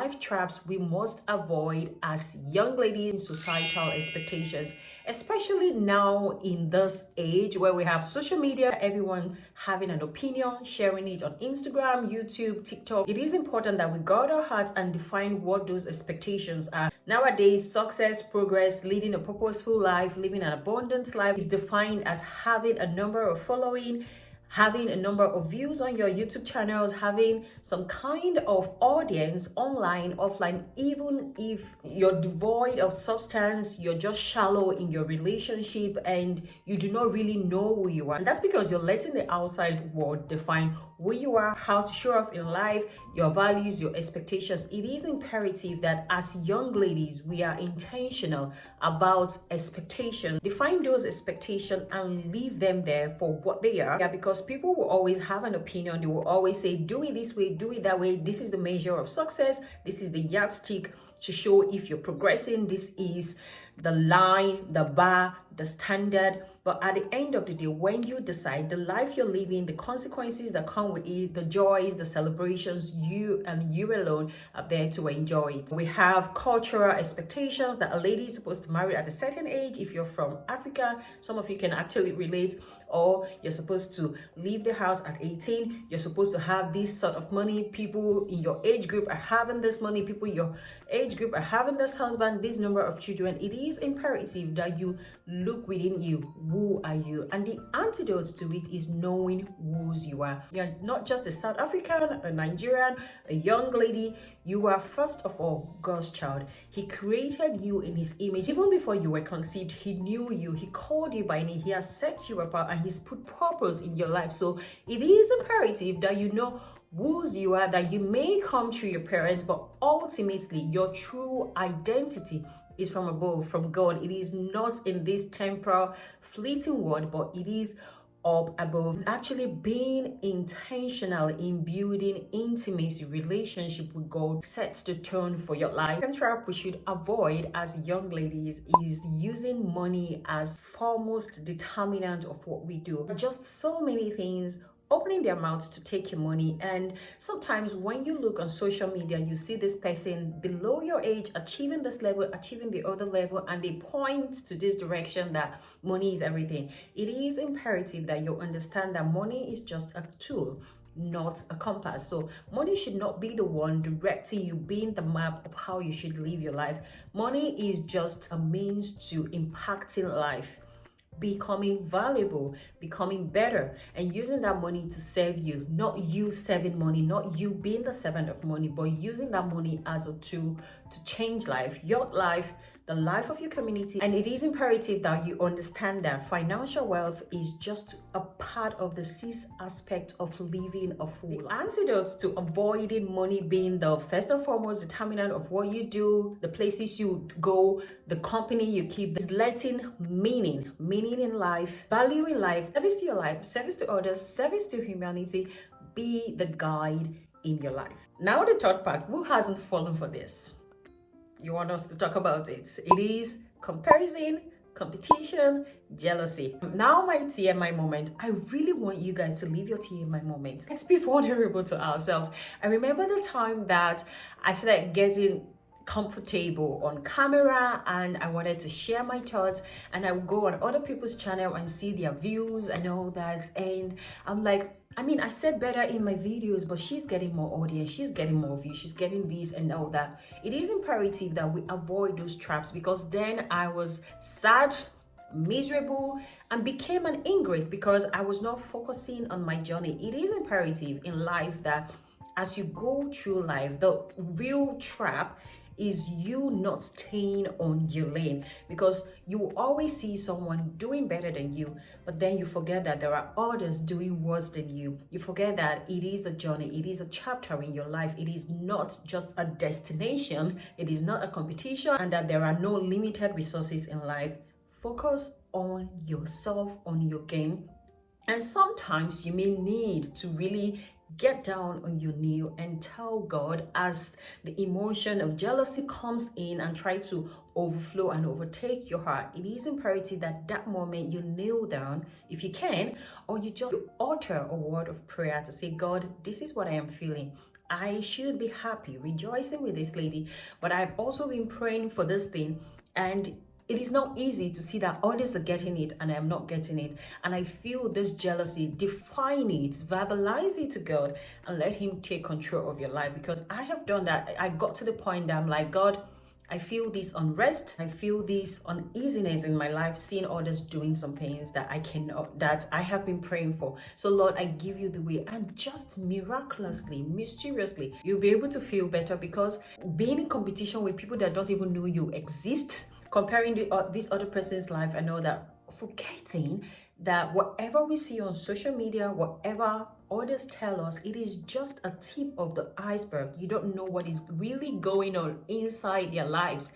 life traps we must avoid as young ladies in societal expectations, especially now in this age where we have social media, everyone having an opinion, sharing it on Instagram, YouTube, TikTok. It is important that we guard our hearts and define what those expectations are. Nowadays, success, progress, leading a purposeful life, living an abundant life is defined as having a number of following, having a number of views on your YouTube channels, having some kind of audience online, offline, even if you're devoid of substance, you're just shallow in your relationship and you do not really know who you are. And that's because you're letting the outside world define who you are, how to show off in life, your values, your expectations. It is imperative that as young ladies, we are intentional about expectations. Define those expectations and leave them there for what they are. Yeah, because people will always have an opinion. They will always say, do it this way, do it that way. This is the measure of success. This is the yardstick to show if you're progressing. This is the line, the bar, the standard. But at the end of the day, when you decide the life you're living, the consequences that come with it, the joys, the celebrations, you and you alone are there to enjoy it. We have cultural expectations that a lady is supposed to marry at a certain age. If you're from Africa, some of you can actually relate. Or you're supposed to leave the house at 18. You're supposed to have this sort of money. People in your age group are having this money. People in your age group are having this husband, this number of children. It is imperative that you look within you. Who are you? And the antidote to it is knowing whose you are. You're not just a South African, a Nigerian, a young lady. You are first of all God's child. He created you in his image. Even before you were conceived, he knew you. He called you by name. He has set you apart and he's put purpose in your life. So it is imperative that you know whose you are, that you may come through your parents, but ultimately your true identity is from above, from God. It is not in this temporal, fleeting world, but it is up above. Actually being intentional in building intimacy, relationship with God sets the tone for your life. The trap we should avoid as young ladies is using money as foremost determinant of what we do. Just so many things opening their mouths to take your money. And sometimes when you look on social media, you see this person below your age achieving this level, achieving the other level, and they point to this direction that money is everything. It is imperative that you understand that money is just a tool, not a compass. So money should not be the one directing you, being the map of how you should live your life. Money is just a means to impacting life, becoming valuable, becoming better, and using that money to serve you. Not you serving money, not you being the servant of money, but using that money as a tool to change life, your life, the life of your community. And it is imperative that you understand that financial wealth is just a part of the sixth aspect of living a full life. Antidotes to avoiding money being the first and foremost determinant of what you do, the places you go, the company you keep, is letting meaning in life, value in life, service to your life, service to others, service to humanity be the guide in your life. Now the third part, who hasn't fallen for this? You want us to talk about it? It is comparison, competition, jealousy. Now my TMI moment. I really want you guys to leave your TMI moment. Let's be vulnerable to ourselves. I remember the time that I started getting comfortable on camera and I wanted to share my thoughts, and I would go on other people's channel and see their views and all that, and I'm like, I said better in my videos, but she's getting more audience, she's getting more views, she's getting this and all that. It is imperative that we avoid those traps, because then I was sad, miserable, and became an ingrate because I was not focusing on my journey. It is imperative in life that as you go through life, the real trap is you not staying on your lane, because you will always see someone doing better than you, but then you forget that there are others doing worse than you. You forget that it is a journey, it is a chapter in your life, it is not just a destination, it is not a competition, and that there are no limited resources in life. Focus on yourself, on your game, and sometimes you may need to really get down on your knee and tell God, as the emotion of jealousy comes in and try to overflow and overtake your heart. It is imperative that that moment you kneel down if you can, or you just utter a word of prayer to say, God, this is what I am feeling. I should be happy, rejoicing with this lady. But I've also been praying for this thing, and it is not easy to see that others are getting it and I'm not getting it. And I feel this jealousy. Define it, verbalize it to God, and let Him take control of your life. Because I have done that. I got to the point that I'm like, God, I feel this unrest. I feel this uneasiness in my life, seeing others doing some things that I cannot, that I have been praying for. So Lord, I give you the way, and just miraculously, mysteriously, you'll be able to feel better, because being in competition with people that don't even know you exist, comparing this other person's life, I know that, forgetting that whatever we see on social media, whatever others tell us, it is just a tip of the iceberg. You don't know what is really going on inside their lives.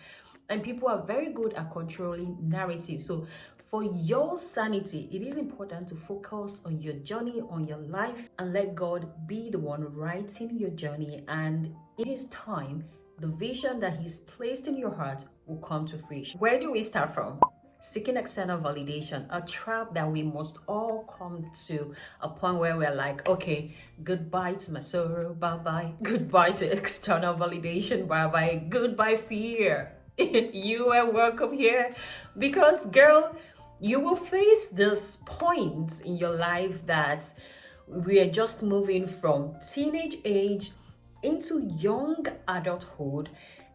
And people are very good at controlling narratives. So for your sanity, it is important to focus on your journey, on your life, and let God be the one writing your journey. And in His time, the vision that He's placed in your heart will come to fruition. Where do we start from? Seeking external validation, a trap that we must all come to a point where we're like, okay, goodbye to my sorrow, bye-bye. Goodbye to external validation, bye-bye. Goodbye fear. You are welcome here. Because girl, you will face this point in your life that we are just moving from teenage age into young adulthood,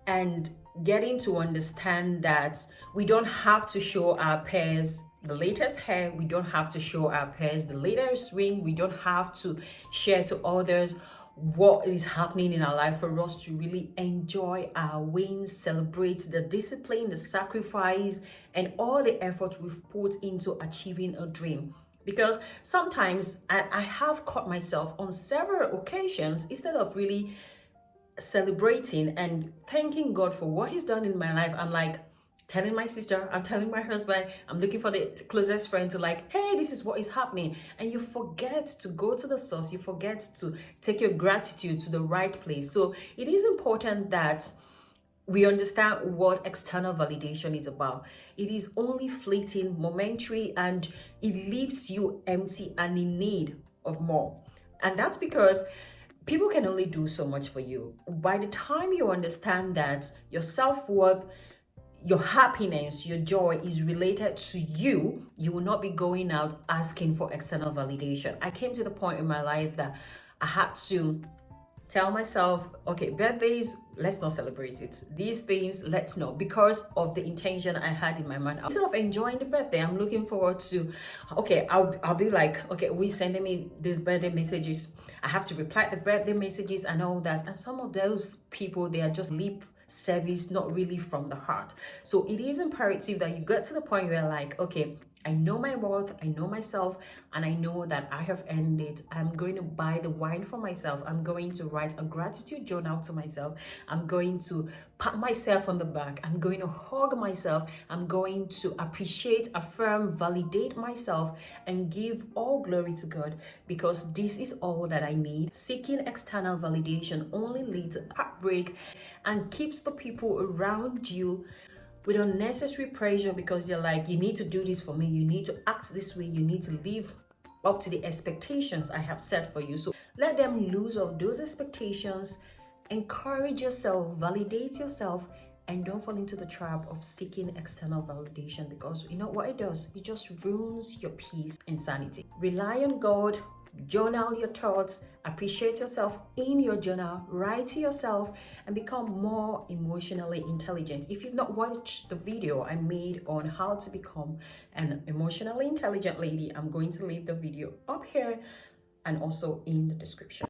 and getting to understand that we don't have to show our peers the latest hair, we don't have to show our peers the latest ring, we don't have to share to others what is happening in our life for us to really enjoy our wins, celebrate the discipline, the sacrifice, and all the effort we've put into achieving a dream. Because sometimes I have caught myself on several occasions, instead of really celebrating and thanking God for what He's done in my life, I'm like telling my sister, I'm telling my husband, I'm looking for the closest friend to like, hey, this is what is happening. And you forget to go to the source, you forget to take your gratitude to the right place. So it is important that we understand what external validation is about. It is only fleeting, momentary, and it leaves you empty and in need of more. And that's because people can only do so much for you. By the time you understand that your self-worth, your happiness, your joy is related to you, you will not be going out asking for external validation. I came to the point in my life that I had to tell myself, okay, birthdays, let's not celebrate it. These things, let's not, because of the intention I had in my mind. Instead of enjoying the birthday, I'm looking forward to, okay, I'll be like, okay, we sending me these birthday messages. I have to reply the birthday messages and all that. And some of those people, they are just lip service, not really from the heart. So it is imperative that you get to the point where like, okay, I know my worth, I know myself, and I know that I have earned it. I'm going to buy the wine for myself. I'm going to write a gratitude journal to myself. I'm going to pat myself on the back. I'm going to hug myself. I'm going to appreciate, affirm, validate myself, and give all glory to God, because this is all that I need. Seeking external validation only leads to heartbreak and keeps the people around you with unnecessary pressure, because you're like, you need to do this for me, you need to act this way, you need to live up to the expectations I have set for you. So let them lose of those expectations, encourage yourself, validate yourself, and don't fall into the trap of seeking external validation, because you know what it does? It just ruins your peace and sanity. Rely on God. Journal your thoughts, appreciate yourself in your journal, write to yourself, and become more emotionally intelligent. If you've not watched the video I made on how to become an emotionally intelligent lady, I'm going to leave the video up here and also in the description.